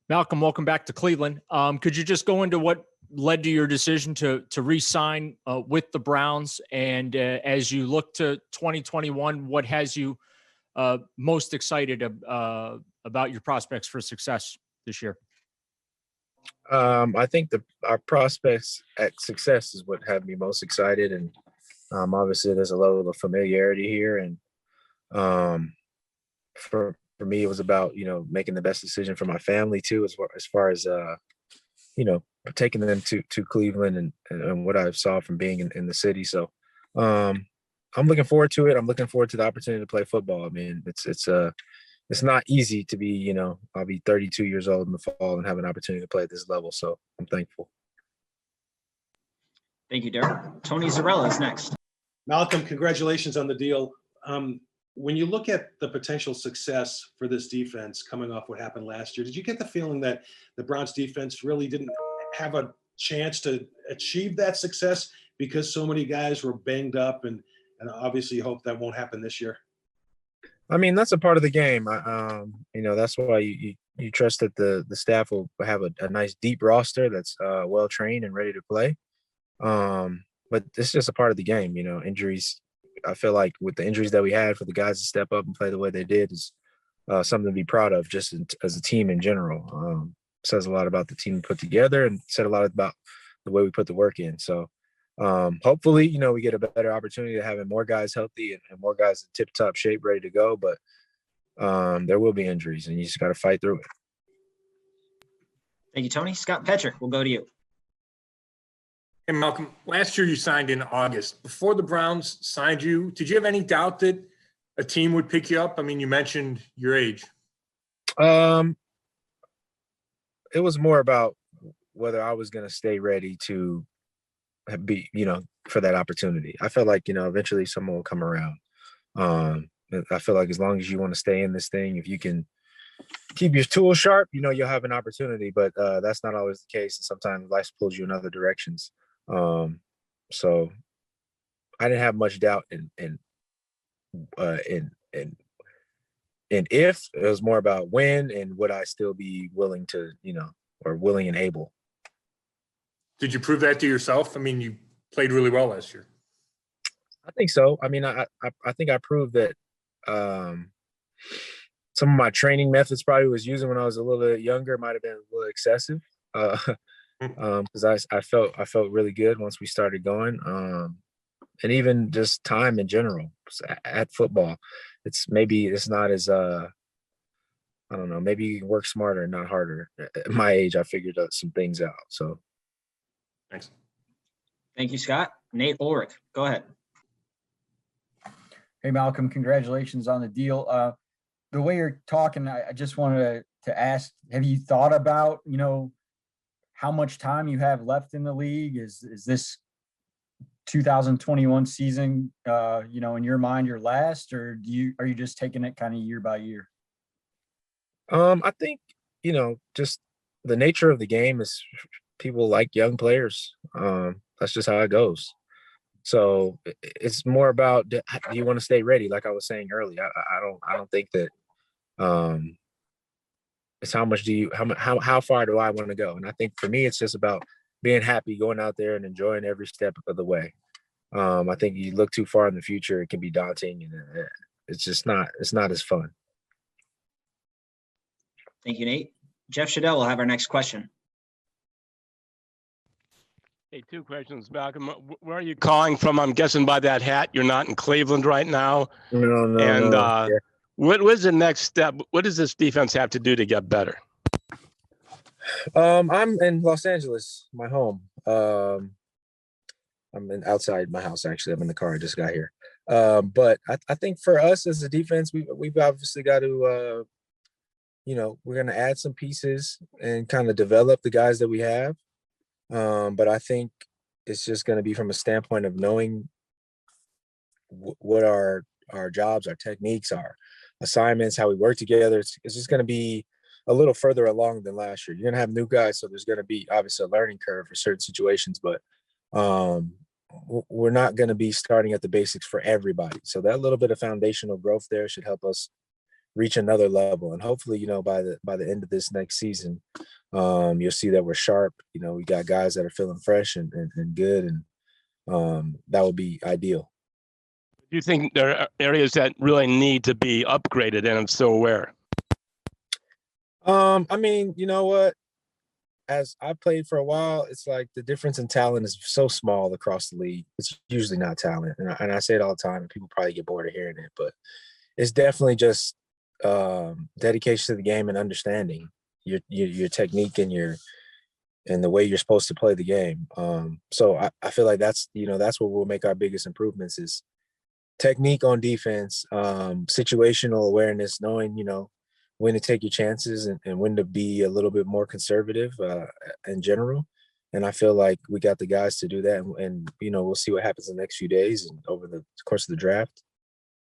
Malcolm, welcome back to Cleveland. Could you just go into what led to your decision to re-sign with the Browns? And as you look to 2021, what has you most excited about your prospects for success this year? I think our prospects at success is what had me most excited, and obviously there's a level of familiarity here, and for me it was about making the best decision for my family too, as far as taking them to Cleveland and what I saw from being in the city. So I'm looking forward to it. I'm looking forward to the opportunity to play football. I mean, it's not easy to be, I'll be 32 years old in the fall and have an opportunity to play at this level. So I'm thankful. Thank you, Derek. Tony Zarella is next. Malcolm, congratulations on the deal. When you look at the potential success for this defense coming off what happened last year, did you get the feeling that the Browns defense really didn't have a chance to achieve that success because so many guys were banged up, and obviously you hope that won't happen this year? I mean, that's a part of the game. That's why you trust that the staff will have a nice deep roster that's well trained and ready to play. But it's just a part of the game. Injuries. I feel like with the injuries that we had, for the guys to step up and play the way they did is something to be proud of, just as a team in general. Says a lot about the team we put together, and said a lot about the way we put the work in. So hopefully, we get a better opportunity to having more guys healthy and more guys in tip-top shape, ready to go. But there will be injuries, and you just got to fight through it. Thank you, Tony. Scott Petrick, we'll go to you. Hey, Malcolm, last year you signed in August. Before the Browns signed you, did you have any doubt that a team would pick you up? I mean, you mentioned your age. It was more about whether I was going to stay ready to be, for that opportunity. I felt like, eventually someone will come around. I feel like as long as you want to stay in this thing, if you can keep your tools sharp, you'll have an opportunity, but that's not always the case. And sometimes life pulls you in other directions. So I didn't have much doubt in if. It was more about when and would I still be willing to, or willing and able. Did you prove that to yourself? I mean, you played really well last year. I think so. I mean, I think I proved that some of my training methods probably was using when I was a little bit younger might have been a little excessive. Because I felt really good once we started going, and even just time in general at football. It's not as I don't know. Maybe you can work smarter, not harder. At my age, I figured out some things out. So, thanks. Thank you, Scott. Nate Ulrich, go ahead. Hey, Malcolm, congratulations on the deal. The way you're talking, I just wanted to ask: have you thought about how much time you have left in the league? Is this 2021 season, in your mind, your last, or are you just taking it kind of year by year? I think, just the nature of the game is people like young players. That's just how it goes. So it's more about, do you want to stay ready? Like I was saying earlier, I don't think that it's how far do I want to go? And I think for me, it's just about being happy, going out there and enjoying every step of the way. I think you look too far in the future, it can be daunting, and it's not as fun. Thank you, Nate. Jeff Shadell will have our next question. Hey, two questions, Malcolm. Where are you calling from? I'm guessing by that hat you're not in Cleveland right now. No. And Yeah. what is the next step? What does this defense have to do to get better? I'm in Los Angeles, my home. I'm outside my house, actually. I'm in the car. I just got here. But I think for us as a defense, we've obviously got to, we're going to add some pieces and kind of develop the guys that we have. But I think it's just going to be from a standpoint of knowing what our jobs, our techniques, our assignments, how we work together. It's just going to be a little further along than last year. You're going to have new guys, so there's going to be obviously a learning curve for certain situations, but we're not going to be starting at the basics for everybody. So that little bit of foundational growth there should help us, reach another level. And hopefully, by the end of this next season, you'll see that we're sharp. We got guys that are feeling fresh and good, and that would be ideal. Do you think there are areas that really need to be upgraded, and if so, where? I mean, you know what? As I played for a while, it's like the difference in talent is so small across the league. It's usually not talent, and I say it all the time, and people probably get bored of hearing it, but it's definitely just dedication to the game and understanding your technique and the way you're supposed to play the game. So I feel like that's where we'll make our biggest improvements is technique on defense, situational awareness, knowing, when to take your chances and when to be a little bit more conservative in general. And I feel like we got the guys to do that. And we'll see what happens in the next few days and over the course of the draft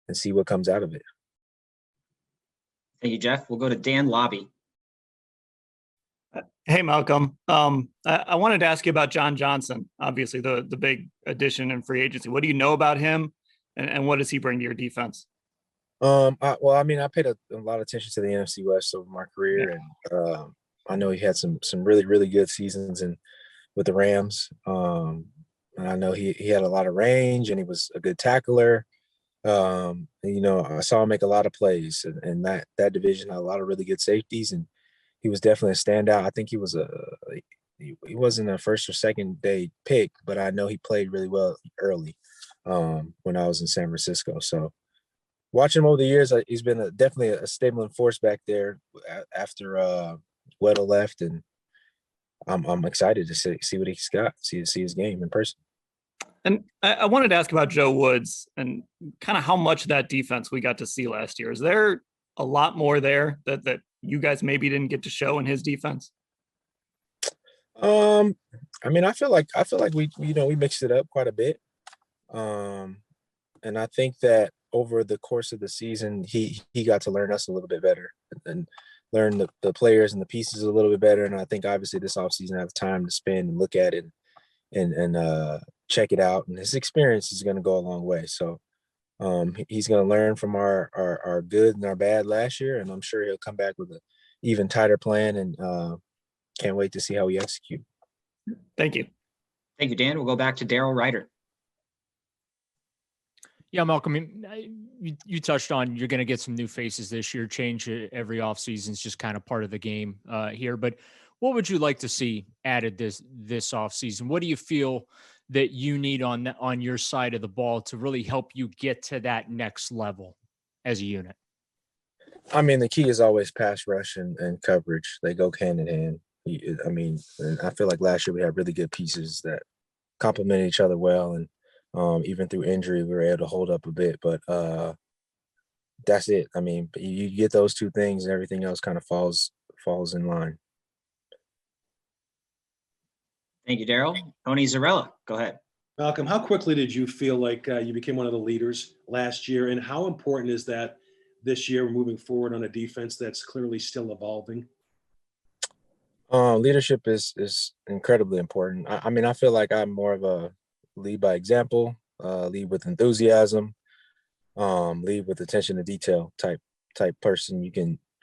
and see what comes out of it. Thank you, Jeff. We'll go to Dan Lobby. Hey, Malcolm. I wanted to ask you about John Johnson, obviously the big addition in free agency. What do you know about him, and what does he bring to your defense? I paid a lot of attention to the NFC West over my career, and I know he had some really, really good seasons with the Rams. And I know he had a lot of range, and he was a good tackler. I saw him make a lot of plays, and that division had a lot of really good safeties, and he was definitely a standout. I think he wasn't a first or second day pick, but I know he played really well early when I was in San Francisco. So watching him over the years, he's been definitely a stable force back there after Weddle left, and I'm excited to see what he's got, see his game in person. And I wanted to ask about Joe Woods and kind of how much that defense we got to see last year. Is there a lot more there that you guys maybe didn't get to show in his defense? I feel like we mixed it up quite a bit. And I think that over the course of the season, he got to learn us a little bit better and learn the players and the pieces a little bit better. And I think obviously this offseason I have time to spend and look at it and check it out. And his experience is going to go a long way. So he's going to learn from our good and our bad last year. And I'm sure he'll come back with an even tighter plan, and can't wait to see how we execute. Thank you. Thank you, Dan. We'll go back to Daryl Ryder. Yeah, Malcolm, you touched on you're going to get some new faces this year. Change every offseason is just kind of part of the game here. But what would you like to see added this offseason? What do you feel that you need on your side of the ball to really help you get to that next level as a unit? I mean, the key is always pass rush and coverage. They go hand in hand. And I feel like last year we had really good pieces that complemented each other well. And even through injury, we were able to hold up a bit. But that's it. I mean, you get those two things and everything else kind of falls in line. Thank you, Daryl. Tony Zarella, go ahead. Malcolm, how quickly did you feel like you became one of the leaders last year, and how important is that this year moving forward on a defense that's clearly still evolving? Leadership is incredibly important. I feel like I'm more of a lead by example, lead with enthusiasm, lead with attention to detail type person.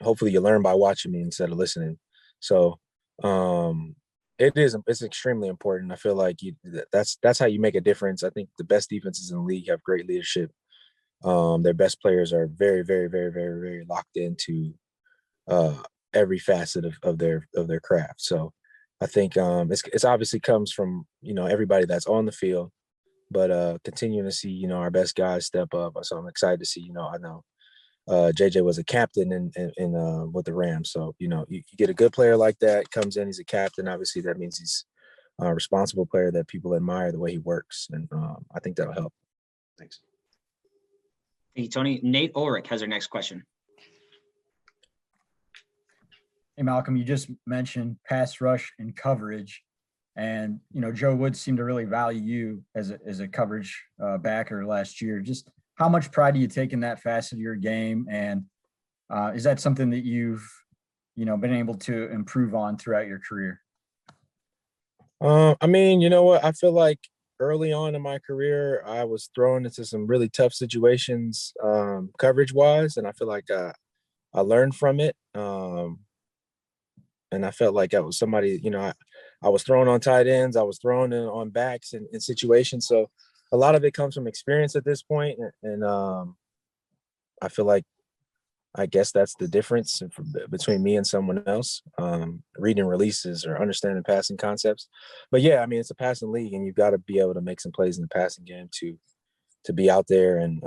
Hopefully you learn by watching me instead of listening. So it's extremely important. I feel like that's how you make a difference. I think the best defenses in the league have great leadership. Their best players are very, very, very, very, very locked into every facet of their craft. So I think it's obviously comes from everybody that's on the field, but continuing to see our best guys step up. So I'm excited to see. I know JJ was a captain in with the Rams. So you get a good player like that comes in, he's a captain. Obviously that means he's a responsible player that people admire the way he works, and I think that'll help. Thanks. Thank you, Tony. Nate Ulrich has our next question. Hey, Malcolm, you just mentioned pass rush and coverage, and Joe Woods seemed to really value you as a coverage backer last year. Just how much pride do you take in that facet of your game, and is that something that you've been able to improve on throughout your career? You know what? I feel like early on in my career, I was thrown into some really tough situations coverage wise, and I feel like I learned from it. And I felt like I was somebody, I was thrown on tight ends. I was thrown on backs in situations. So a lot of it comes from experience at this point. And I feel like, I guess that's the difference between me and someone else, reading releases or understanding passing concepts. But yeah, I mean, it's a passing league, and you've got to be able to make some plays in the passing game to be out there. And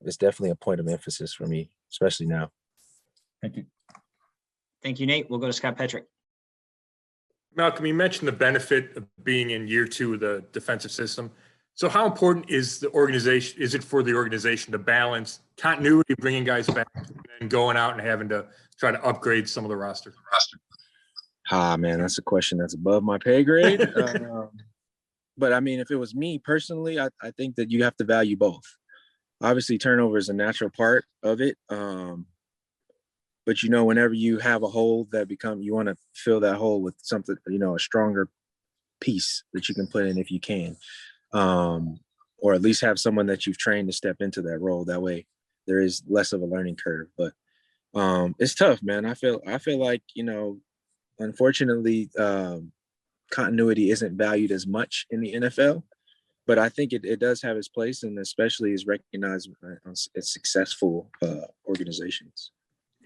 it's definitely a point of emphasis for me, especially now. Thank you. Thank you, Nate. We'll go to Scott Petrick. Malcolm, you mentioned the benefit of being in year 2 of the defensive system. So how important is it for the organization to balance continuity, bringing guys back, and going out and having to try to upgrade some of the roster? Man, that's a question that's above my pay grade. But I mean, if it was me personally, I think that you have to value both. Obviously, turnover is a natural part of it. But whenever you have a hole that you want to fill that hole with something, a stronger piece that you can put in if you can. Or at least have someone that you've trained to step into that role. That way there is less of a learning curve. But it's tough, man. I feel like, unfortunately, continuity isn't valued as much in the NFL, but I think it does have its place, and especially is recognized as successful organizations.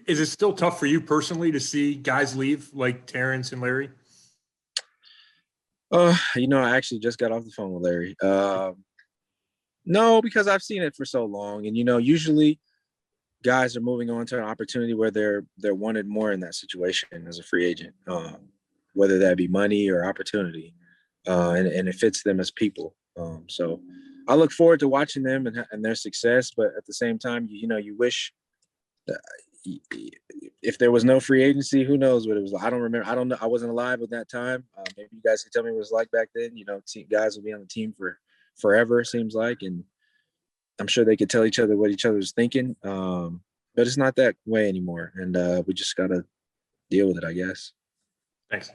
Is it still tough for you personally to see guys leave like Terrence and Larry? I actually just got off the phone with Larry. No, because I've seen it for so long, and usually guys are moving on to an opportunity where they're wanted more in that situation as a free agent, whether that be money or opportunity, and it fits them as people. So I look forward to watching them and their success, but at the same time, you wish if there was no free agency, who knows what it was like. I don't remember. I don't know. I wasn't alive at that time. Maybe you guys can tell me what it was like back then. Guys will be on the team for forever, seems like. And I'm sure they could tell each other what each other was thinking. But it's not that way anymore. And we just got to deal with it, I guess. Thanks.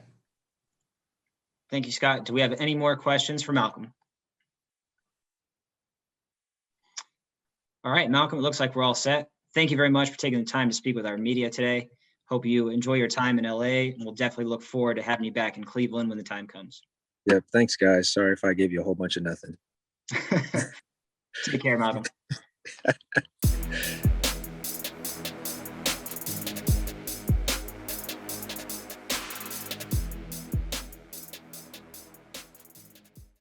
Thank you, Scott. Do we have any more questions for Malcolm? All right, Malcolm, it looks like we're all set. Thank you very much for taking the time to speak with our media today. Hope you enjoy your time in LA, and we'll definitely look forward to having you back in Cleveland when the time comes. Yep. Thanks, guys. Sorry if I gave you a whole bunch of nothing. Take care, Malcolm.